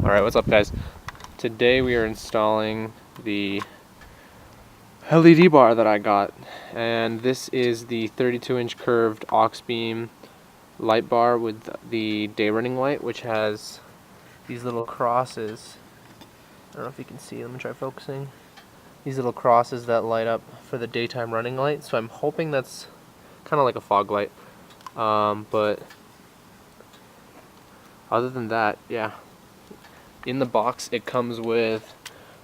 Alright, what's up guys? Today we are installing the LED bar that I got, and this is the 32-inch curved Auxbeam light bar with the day running light, which has these little crosses. I don't know if you can see, let me try focusing. These little crosses that light up for the daytime running light, so I'm hoping that's kind of like a fog light. But other than that, yeah. In the box it comes with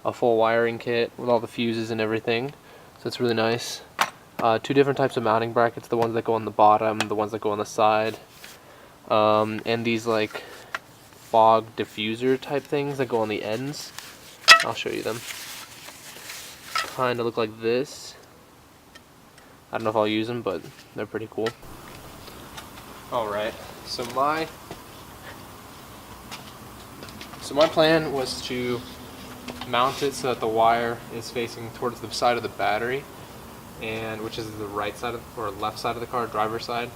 a full wiring kit with all the fuses and everything, so it's really nice. Two different types of mounting brackets, the ones that go on the bottom, the ones that go on the side, and these like fog diffuser type things that go on the ends. I'll show you them. Kind of look like this. I don't know if I'll use them, but they're pretty cool. Alright, so my plan was to mount it so that the wire is facing towards the side of the battery, and which is the right side of, or left side of the car, driver's side,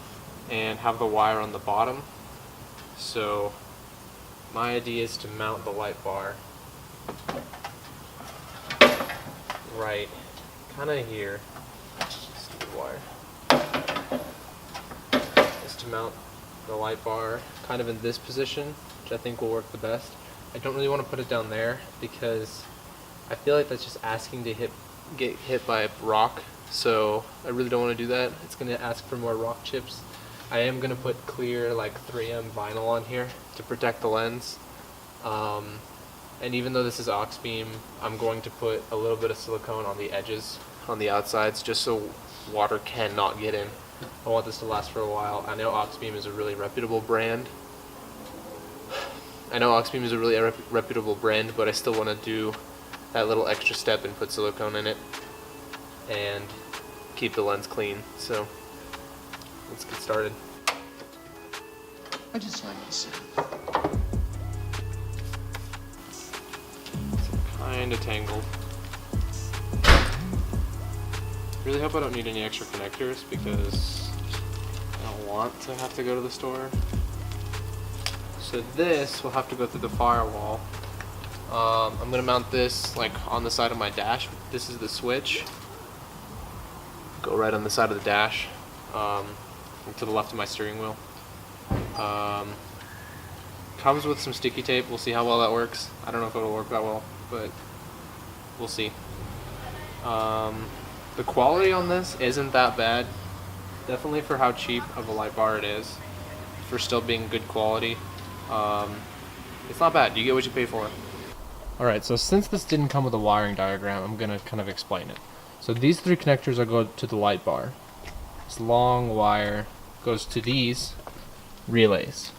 and have the wire on the bottom. So my idea is to mount the light bar right kind of here. Stupid wire. Is to mount the light bar kind of in this position, which I think will work the best. I don't really want to put it down there because I feel like that's just asking to get hit by a rock, so I really don't want to do that. It's going to ask for more rock chips. I am going to put clear like 3M vinyl on here to protect the lens, and even though this is Auxbeam, I'm going to put a little bit of silicone on the edges, on the outsides, just so water cannot get in. I want this to last for a while. I know Auxbeam is a really reputable brand, but I still want to do that little extra step and put silicone in it and keep the lens clean. So let's get started. I just like this. It's kind of tangled. Really hope I don't need any extra connectors because I don't want to have to go to the store. So this will have to go through the firewall. I'm going to mount this like on the side of my dash. This is the switch. Go right on the side of the dash, to the left of my steering wheel. Comes with some sticky tape. We'll see how well that works. I don't know if it'll work that well, but we'll see. The quality on this isn't that bad. Definitely for how cheap of a light bar it is, for still being good quality. It's not bad. You get what you pay for. Alright, so since this didn't come with a wiring diagram, I'm going to kind of explain it. So these three connectors are going to the light bar. This long wire goes to these relays.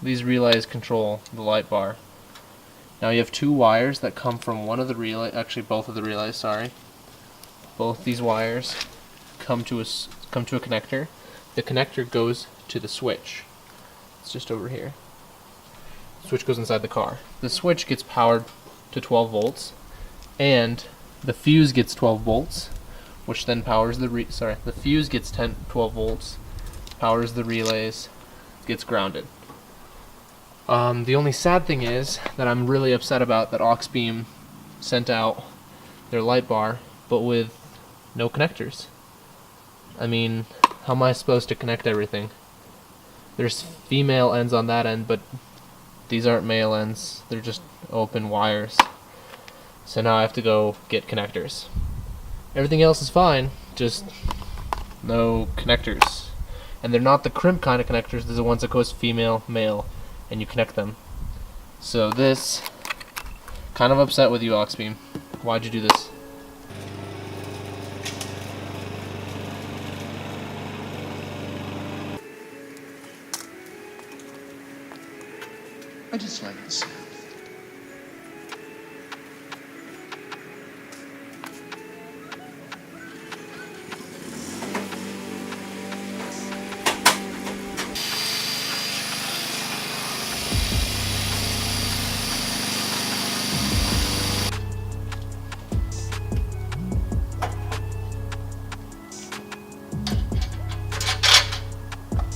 These relays control the light bar. Now you have two wires that come from one of the relays, actually both of the relays, sorry. Both these wires come to a connector. The connector goes to the switch. It's just over here. Switch goes inside the car. The switch gets powered to 12 volts, and the fuse gets 12 volts, which then powers the the fuse gets 12 volts, powers the relays, gets grounded. The only sad thing is that I'm really upset about that Auxbeam sent out their light bar, but with no connectors. I mean, how am I supposed to connect everything? There's female ends on that end, but these aren't male ends, they're just open wires. So now I have to go get connectors. Everything else is fine, just no connectors. And they're not the crimp kind of connectors, they're the ones that goes female, male, and you connect them. So this, kind of upset with you, Auxbeam. Why'd you do this? I just like this.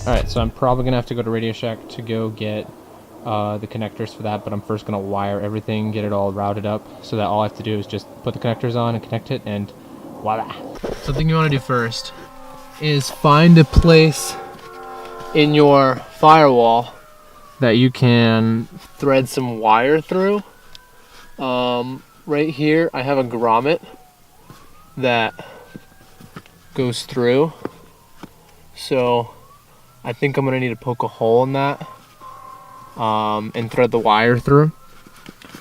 Alright, so I'm probably going to have to go to Radio Shack to go get the connectors for that, but I'm first going to wire everything, get it all routed up, so that all I have to do is just put the connectors on and connect it, and voila. Something you want to do first is find a place in your firewall that you can thread some wire through. Right here I have a grommet that goes through, so I think I'm gonna need to poke a hole in that and thread the wire through.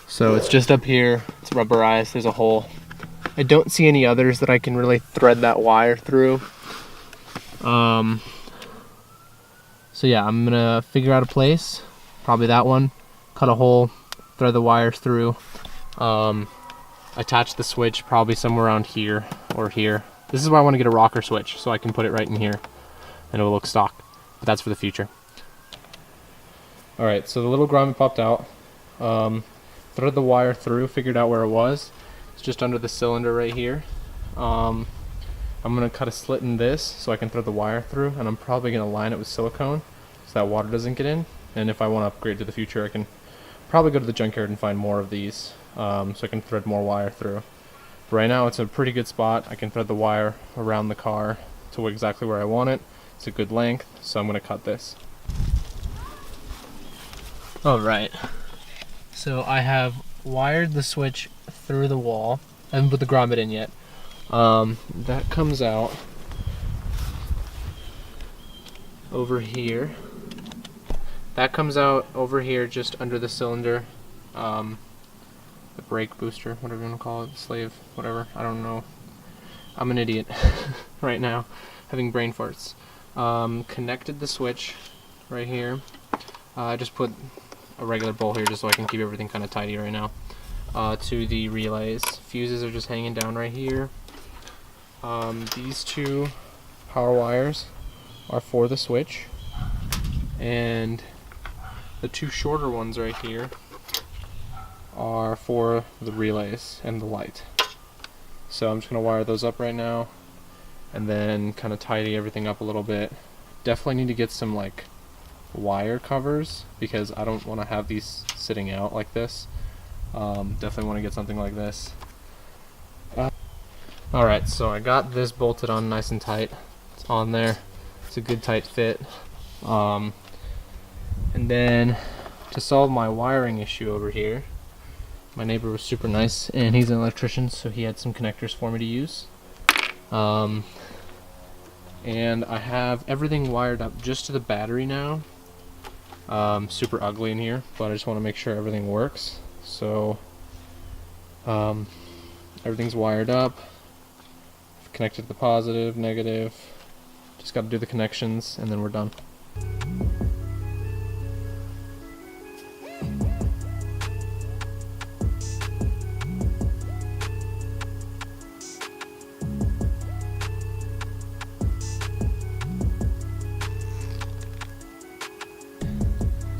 So it's just up here, it's rubberized, there's a hole. I don't see any others that I can really thread that wire through. So yeah, I'm gonna figure out a place, probably that one, cut a hole, thread the wires through, attach the switch probably somewhere around here or here. This is why I want to get a rocker switch, so I can put it right in here and it will look stock, but that's for the future. Alright, so the little grommet popped out, threaded the wire through, figured out where it was. It's just under the cylinder right here. I'm going to cut a slit in this so I can thread the wire through, and I'm probably going to line it with silicone so that water doesn't get in. And if I want to upgrade to the future, I can probably go to the junkyard and find more of these so I can thread more wire through. But right now it's a pretty good spot. I can thread the wire around the car to exactly where I want it. It's a good length, so I'm going to cut this. Alright, so I have wired the switch through the wall. I haven't put the grommet in yet. That comes out over here. That comes out over here just under the cylinder. The brake booster, whatever you want to call it, slave, whatever, I don't know. I'm an idiot right now, having brain farts. Connected the switch right here. I just put a regular bowl here just so I can keep everything kind of tidy right now. To the relays. Fuses are just hanging down right here. These two power wires are for the switch, and the two shorter ones right here are for the relays and the light. So I'm just going to wire those up right now and then kind of tidy everything up a little bit. Definitely need to get some like wire covers because I don't want to have these sitting out like this. Definitely want to get something like this. Alright, so I got this bolted on nice and tight. It's on there. It's a good tight fit. And then to solve my wiring issue over here, my neighbor was super nice and he's an electrician, so he had some connectors for me to use. And I have everything wired up just to the battery now. Super ugly in here, but I just want to make sure everything works. So everything's wired up, connected to the positive, negative, just got to do the connections and then we're done.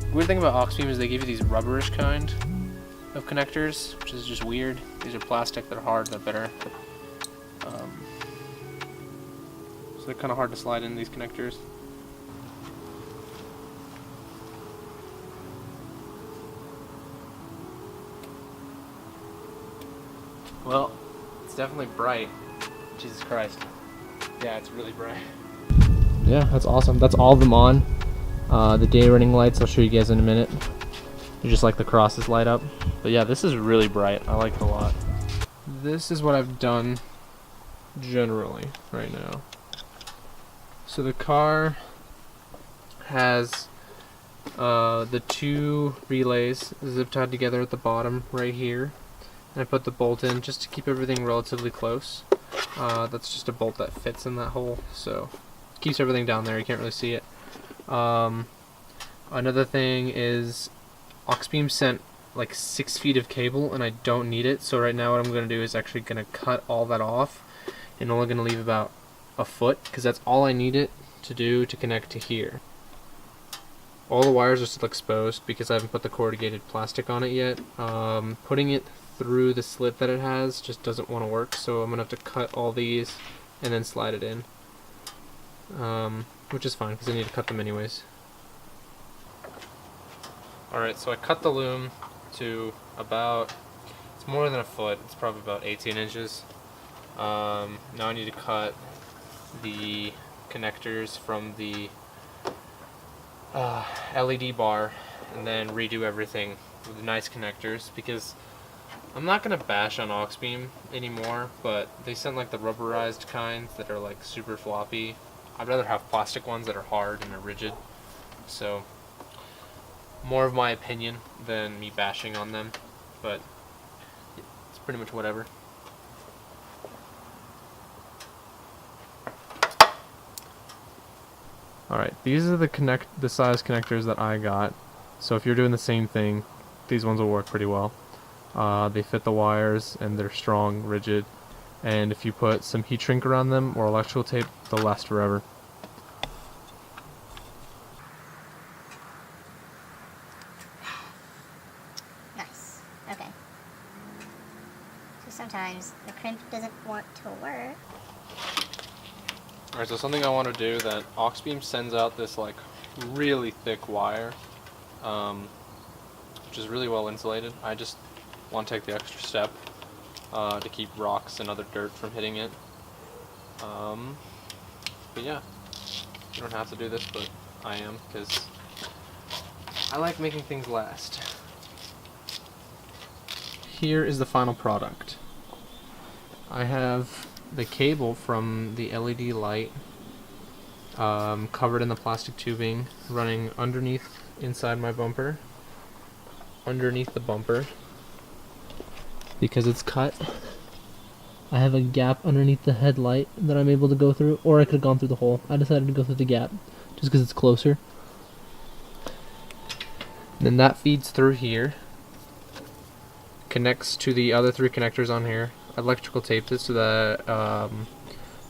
The weird thing about Auxbeam is they give you these rubberish kind of connectors, which is just weird. These are plastic, they're hard, they're better. So they're kind of hard to slide in, these connectors. Well, it's definitely bright. Jesus Christ. Yeah, it's really bright. Yeah, that's awesome. That's all of them on. The day running lights, I'll show you guys in a minute. They're just like the crosses light up. But yeah, this is really bright. I like it a lot. This is what I've done generally right now. So the car has the two relays zip tied together at the bottom right here. And I put the bolt in just to keep everything relatively close. That's just a bolt that fits in that hole, so it keeps everything down there. You can't really see it. Another thing is Auxbeam sent like 6 feet of cable and I don't need it, so right now what I'm going to do is actually going to cut all that off and only going to leave about a foot because that's all I need it to do to connect to here. All the wires are still exposed because I haven't put the corrugated plastic on it yet. Putting it through the slit that it has just doesn't want to work, so I'm going to have to cut all these and then slide it in. Which is fine because I need to cut them anyways. Alright, so I cut the loom to about, it's more than a foot, it's probably about 18 inches. Now I need to cut the connectors from the LED bar and then redo everything with nice connectors, because I'm not going to bash on Auxbeam anymore, but they sent like the rubberized kinds that are like super floppy. I'd rather have plastic ones that are hard and are rigid. So more of my opinion than me bashing on them, but it's pretty much whatever. Alright, these are the size connectors that I got. So if you're doing the same thing, these ones will work pretty well. They fit the wires and they're strong, rigid, and if you put some heat shrink around them or electrical tape, they'll last forever. Nice. Okay. So sometimes the crimp doesn't want to work. Alright, so something I want to do, that Auxbeam sends out this like really thick wire, which is really well insulated. I just want to take the extra step to keep rocks and other dirt from hitting it. But yeah, you don't have to do this, but I am, because I like making things last. Here is the final product. I have the cable from the LED light covered in the plastic tubing, running underneath inside my bumper, underneath the bumper. Because it's cut, I have a gap underneath the headlight that I'm able to go through, or I could have gone through the hole. I decided to go through the gap just because it's closer. Then that feeds through here, connects to the other three connectors on here. I electrical taped it so that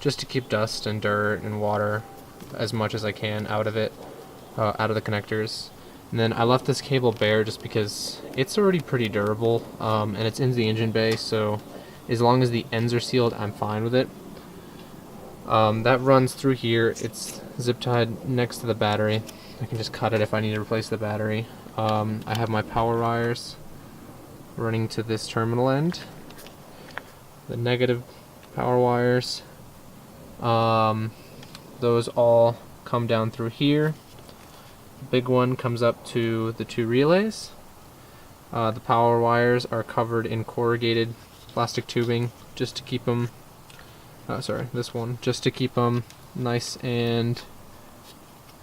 just to keep dust and dirt and water as much as I can out of it, out of the connectors. And then I left this cable bare just because it's already pretty durable, and it's in the engine bay, so as long as the ends are sealed, I'm fine with it. That runs through here. It's zip tied next to the battery. I can just cut it if I need to replace the battery. I have my power wires running to this terminal end. The negative power wires, those all come down through here. The big one comes up to the two relays. The power wires are covered in corrugated plastic tubing just to keep them, this one, just to keep them nice and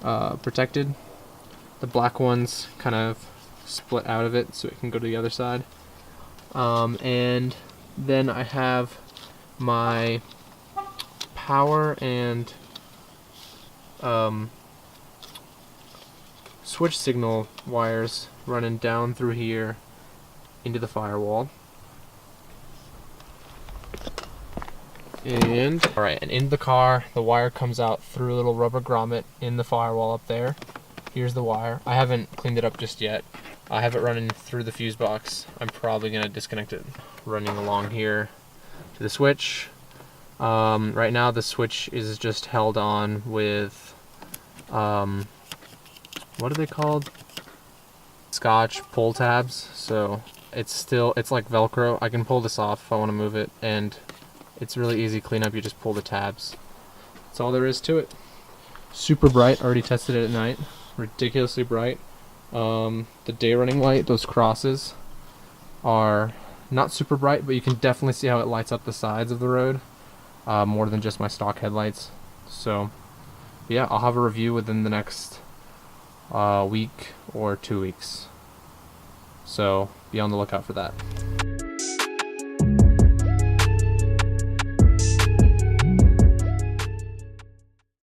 protected. The black ones kind of split out of it so it can go to the other side. And then I have my power and switch signal wires running down through here into the firewall. And alright, and in the car, the wire comes out through a little rubber grommet in the firewall up there. Here's the wire. I haven't cleaned it up just yet. I have it running through the fuse box. I'm probably going to disconnect it. Running along here to the switch. Right now the switch is just held on with, what are they called? Scotch pull tabs. So it's like Velcro. I can pull this off if I want to move it, and it's really easy to clean up. You just pull the tabs. That's all there is to it. Super bright. Already tested it at night. Ridiculously bright. The day running light, those crosses, are not super bright, but you can definitely see how it lights up the sides of the road, more than just my stock headlights. So yeah, I'll have a review within the next week or 2 weeks, so be on the lookout for that.